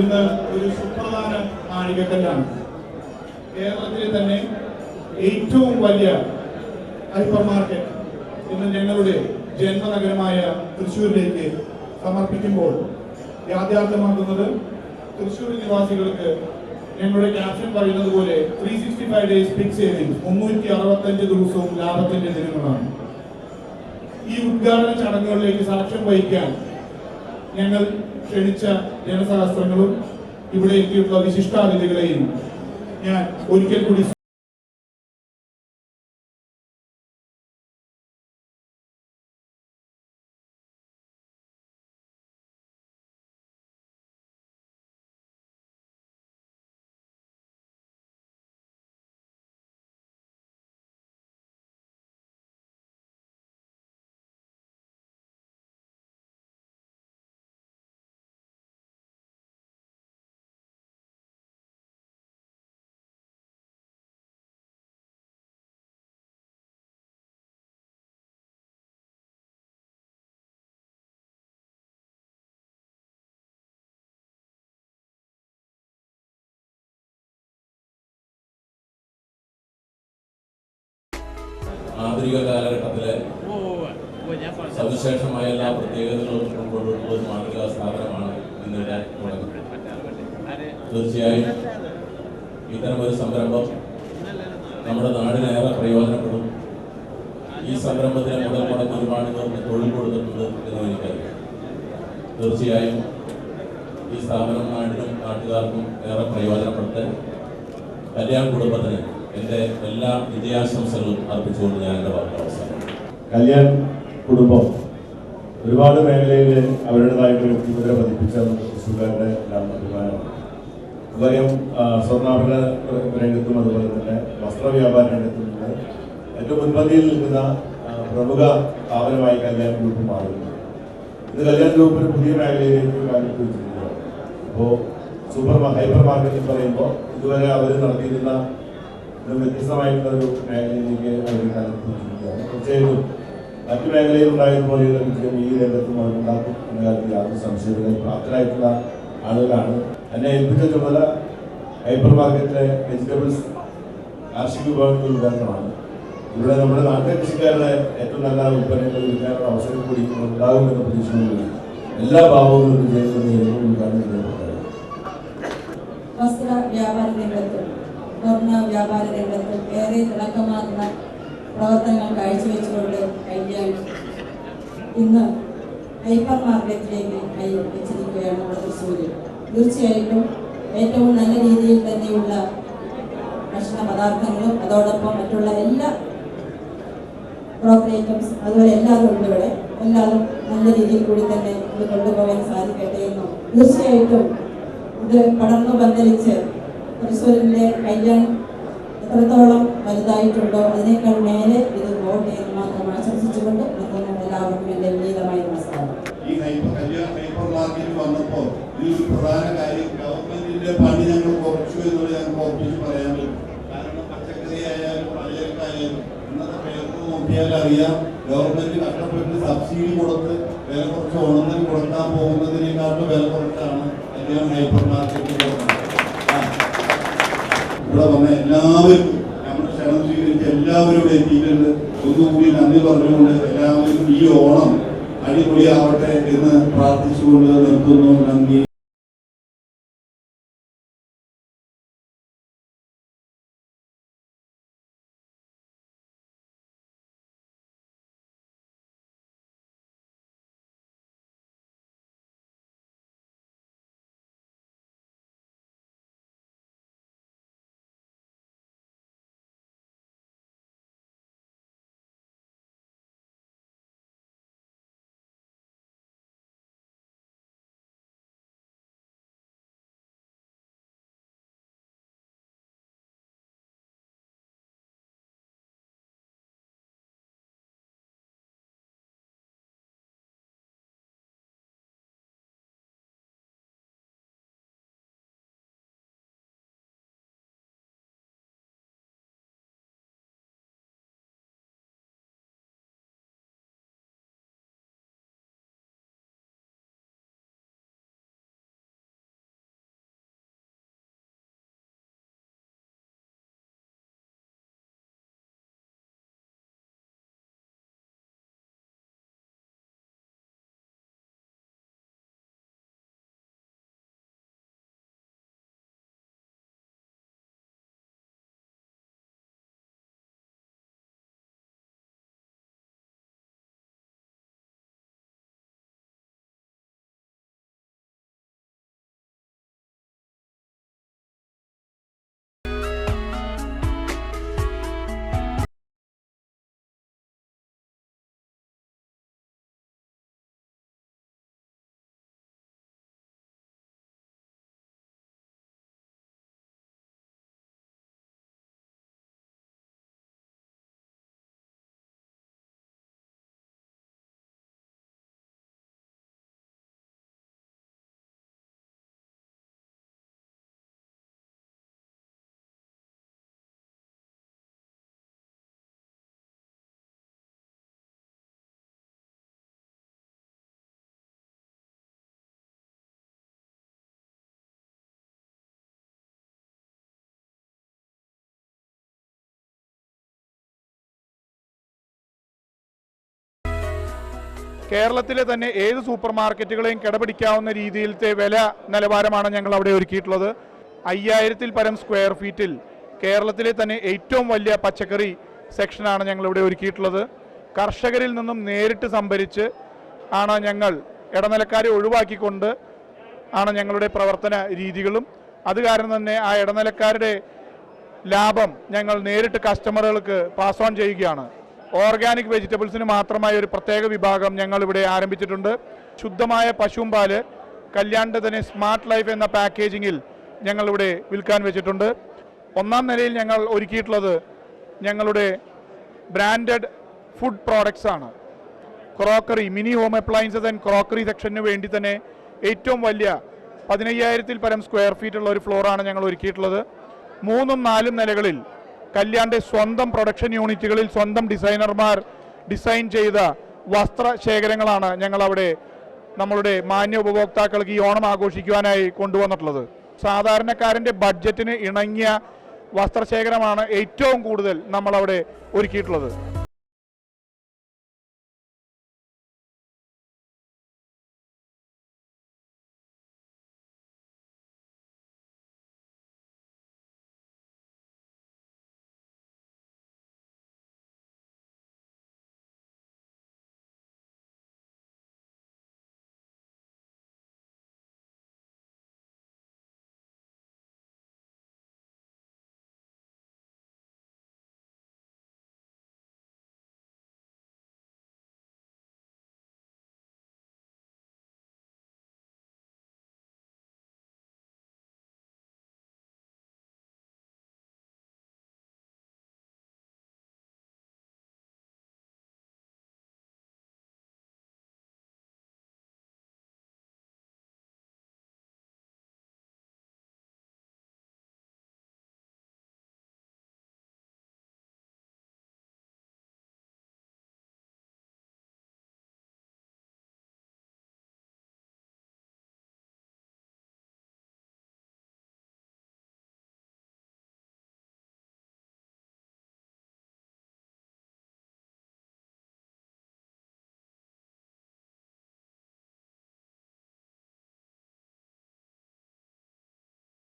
ഇന്ന് ഒരു സുപ്രധാന നാഴികക്കല്ലാണ്. കേരളത്തിലെ തന്നെ ഏറ്റവും വലിയ ഹൈപ്പർ മാർക്കറ്റ് ഇന്ന് ഞങ്ങളുടെ ജന്മനഗരമായ തൃശ്ശൂരിലേക്ക് സമർപ്പിക്കുമ്പോൾ യാഥാർത്ഥ്യമാക്കുന്നത് തൃശ്ശൂർ നിവാസികൾക്ക് ഞങ്ങളുടെ ക്യാപ്ഷൻ പറയുന്നത് പോലെ 365 ഡേയ്സ് ബിഗ് സേവിംഗ്സ്, 365 ദിവസവും ലാഭത്തിന്റെ ദിനങ്ങളാണ്. ഈ ഉദ്ഘാടന ചടങ്ങുകളിലേക്ക് സാക്ഷ്യം വഹിക്കാൻ ഞങ്ങൾ ക്ഷണിച്ച ജനസഹസ്രങ്ങളും ഇവിടെ എത്തിയിട്ടുള്ള വിശിഷ്ടാതിഥികളെയും ഞാൻ ഒരിക്കൽ കൂടി ആധുനിക കാലഘട്ടത്തിലെ സവിശേഷമായ എല്ലാ പ്രത്യേകതകളും ഉൾക്കൊണ്ടിട്ടുള്ള ഒരു മാതൃകാ സ്ഥാപനമാണ് ഇന്നിവിടെ തുടങ്ങുന്നത്. തീർച്ചയായും ഇത്തരമൊരു സംരംഭം നമ്മുടെ നാടിനേറെ പ്രയോജനപ്പെടും. ഈ സംരംഭത്തിന് മുതൽ മുടക്കി ഒരുപാട് പേർക്ക് തൊഴിൽ കൊടുത്തിട്ടുണ്ട് എന്ന് എനിക്കറിയാം. തീർച്ചയായും ഈ സ്ഥാപനം നാടിനും നാട്ടുകാർക്കും ഏറെ പ്രയോജനപ്പെട്ട് കല്യാൺ കുടുംബത്തിന് എൻ്റെ എല്ലാ വിജയാശംസകളും അർപ്പിച്ചുകൊണ്ട് ഞാൻ എൻ്റെ വാർത്ത അവസാനിപ്പിക്കും. കല്യാൺ കുടുംബം ഒരുപാട് മേഖലയിൽ അവരുടേതായിട്ട് വ്യക്തിമുദ്ര പതിപ്പിച്ച തൃശ്ശൂർക്കാരുടെ അഭിമാനമാണ്. ഉദയം സ്വർണ്ണാഭരണ രംഗത്തും അതുപോലെ തന്നെ വസ്ത്രവ്യാപാര രംഗത്തും നിന്ന് ഏറ്റവും മുൻപന്തിയിൽ നിൽക്കുന്ന പ്രമുഖ സ്ഥാപനമായി കല്യാൺ ഗ്രൂപ്പ് മാറുന്നു. ഇത് കല്യാൺ ഗ്രൂപ്പിന് പുതിയ മേഖലയിലേക്ക് കാലത്ത് വെച്ചിരിക്കുകയാണ്. അപ്പോൾ ഹൈപ്പർ മാർക്കറ്റ് പറയുമ്പോൾ ഇതുവരെ അവർ നടത്തിയിരുന്ന വ്യത്യസ്തമായിട്ടുള്ള ഒരു മേഖലയിലേക്ക് അവർ കാലത്ത് വെച്ചിരിക്കുകയാണ്. തീർച്ചയായിട്ടും മറ്റു മേഖലയിൽ ഉണ്ടായതുപോലെയുള്ള വിജയം ഈ രംഗത്തും അവരുണ്ടാക്കും എന്ന കാര്യത്തിൽ യാതൊരു സംശയമില്ല. പ്രാപ്തരായിട്ടുള്ള ആളുകളാണ്. എന്നെ ഏൽപ്പിച്ച ചുമതല ഹൈപ്പർ മാർക്കറ്റിലെ വെജിറ്റബിൾസ് കാർഷിക വിഭവങ്ങളുടെ വിതരണമാണ്. ഇവിടെ നമ്മുടെ നാട്ടിലെ കൃഷിക്കാരുടെ ഏറ്റവും നല്ല ഉൽപ്പന്നങ്ങൾ വിൽക്കാനുള്ള അവസരം കൂടി ഉണ്ടാകുമെന്ന പ്രതീക്ഷയോടുകൂടി എല്ലാ ഭാവങ്ങളും വിജയിക്കുന്ന ഉദ്ഘാടനം ചെയ്യപ്പെട്ടത്. വസ്ത്ര വ്യാപാര രംഗത്തും സ്വർണ്ണ വ്യാപാര രംഗത്തും ഏറെ തിളക്കമാർന്ന പ്രവർത്തനങ്ങൾ കാഴ്ചവെച്ചുകൊണ്ട് കല്യാൺ ഇന്ന് ഹൈപ്പർ മാർക്കറ്റിലേക്ക് കൈ വെച്ചിരിക്കുകയാണ് നമ്മുടെ തൃശ്ശൂരിൽ. തീർച്ചയായിട്ടും ഏറ്റവും നല്ല രീതിയിൽ തന്നെയുള്ള ഭക്ഷണ പദാർത്ഥങ്ങളും അതോടൊപ്പം മറ്റുള്ള എല്ലാ ബ്രോക്കറി ഐറ്റംസ് അതുപോലെ എല്ലാവരും ഉണ്ട് ഇവിടെ. എല്ലാവരും നല്ല രീതിയിൽ കൂടി തന്നെ ഇത് കൊണ്ടുപോകാൻ സാധിക്കട്ടെ എന്നും തീർച്ചയായിട്ടും ഇത് പടർന്നു പന്തലിച്ച് തൃശ്ശൂരിൻ്റെ കല്യാൺ എത്രത്തോളം വലുതായിട്ടുണ്ടോ അതിനേക്കാൾ മേലെ ഇത് വോട്ട് എന്ന് മാത്രം ആശംസിച്ചുകൊണ്ട് എല്ലാവർക്കും എൻ്റെ വിനീതമായ നമസ്കാരം. ഈ ഹൈപ്പർ മാർക്കറ്റ് വന്നപ്പോൾ ഈ ഒരു പ്രധാന കാര്യം ഗവൺമെന്റിന്റെ പണി ഞങ്ങൾ കുറച്ചു എന്നുള്ളത് ഞങ്ങൾക്ക് ഉറപ്പിച്ച് പറയാൻ പറ്റും. കാരണം പച്ചക്കറി ആയാലും പലചരക്കായാലും ഇന്നത്തെ പേർക്ക് നോക്കിയാൽ അറിയാം, ഗവൺമെന്റ് കഷ്ടപ്പെട്ട് സബ്സിഡി കൊടുത്ത് വില കുറച്ച് ഉണർന്നു കൊടുക്കാൻ പോകുന്നതിനേക്കാളും വില കുറച്ചാണ് കല്യാൺ ഹൈപ്പർ മാർക്കറ്റ് ഇവിടെ വന്ന എല്ലാവർക്കും നമ്മൾ ക്ഷണം സ്വീകരിച്ച് എല്ലാവരും ഇവിടെ എത്തിയിട്ടുണ്ട്. ഒന്നുകൂടി നന്ദി പറഞ്ഞുകൊണ്ട് എല്ലാവരും ഈ ഓണം അടിപൊളിയാവട്ടെ എന്ന് പ്രാർത്ഥിച്ചുകൊണ്ട് നിർത്തുന്നു. നന്ദി. കേരളത്തിലെ തന്നെ ഏത് സൂപ്പർ മാർക്കറ്റുകളെയും കിടപിടിക്കാവുന്ന രീതിയിലത്തെ വില നിലവാരമാണ് ഞങ്ങൾ അവിടെ ഒരുക്കിയിട്ടുള്ളത്. 5000-ൽ പരം സ്ക്വയർ ഫീറ്റിൽ കേരളത്തിലെ തന്നെ ഏറ്റവും വലിയ പച്ചക്കറി സെക്ഷനാണ് ഞങ്ങളിവിടെ ഒരുക്കിയിട്ടുള്ളത്. കർഷകരിൽ നിന്നും നേരിട്ട് സംഭരിച്ച് ആണ് ഞങ്ങൾ ഇടനിലക്കാരെ ഒഴിവാക്കിക്കൊണ്ട് ആണ് ഞങ്ങളുടെ പ്രവർത്തന രീതികളും. അത് കാരണം തന്നെ ആ ഇടനിലക്കാരുടെ ലാഭം ഞങ്ങൾ നേരിട്ട് കസ്റ്റമറുകൾക്ക് പാസ് ഓൺ ചെയ്യുകയാണ്. ഓർഗാനിക് വെജിറ്റബിൾസിന് മാത്രമായ ഒരു പ്രത്യേക വിഭാഗം ഞങ്ങൾ ഇവിടെ ആരംഭിച്ചിട്ടുണ്ട്. ശുദ്ധമായ പശുവും പാല് കല്യാണിൻ്റെ തന്നെ സ്മാർട്ട് ലൈഫ് എന്ന പാക്കേജിങ്ങിൽ ഞങ്ങളിവിടെ വിൽക്കാൻ വെച്ചിട്ടുണ്ട്. 1-ാം നിലയിൽ ഞങ്ങൾ ഒരുക്കിയിട്ടുള്ളത് ഞങ്ങളുടെ ബ്രാൻഡഡ് ഫുഡ് പ്രോഡക്ട്സ് ആണ്. Crockery, mini home appliances and crockery സെക്ഷന് വേണ്ടി തന്നെ ഏറ്റവും വലിയ 15,000-ൽ പരം സ്ക്വയർ ഫീറ്റ് ഉള്ള ഒരു ഫ്ലോറാണ് ഞങ്ങൾ ഒരുക്കിയിട്ടുള്ളത്. 3ഉം 4ഉം നിലകളിൽ കല്യാണിൻ്റെ സ്വന്തം പ്രൊഡക്ഷൻ യൂണിറ്റുകളിൽ സ്വന്തം ഡിസൈനർമാർ ഡിസൈൻ ചെയ്ത വസ്ത്രശേഖരങ്ങളാണ് ഞങ്ങളവിടെ നമ്മളുടെ മാന്യ ഉപഭോക്താക്കൾക്ക് ഈ ഓണം ആഘോഷിക്കുവാനായി കൊണ്ടുവന്നിട്ടുള്ളത്. സാധാരണക്കാരൻ്റെ ബഡ്ജറ്റിന് ഇണങ്ങിയ വസ്ത്രശേഖരമാണ് ഏറ്റവും കൂടുതൽ നമ്മളവിടെ ഒരുക്കിയിട്ടുള്ളത്.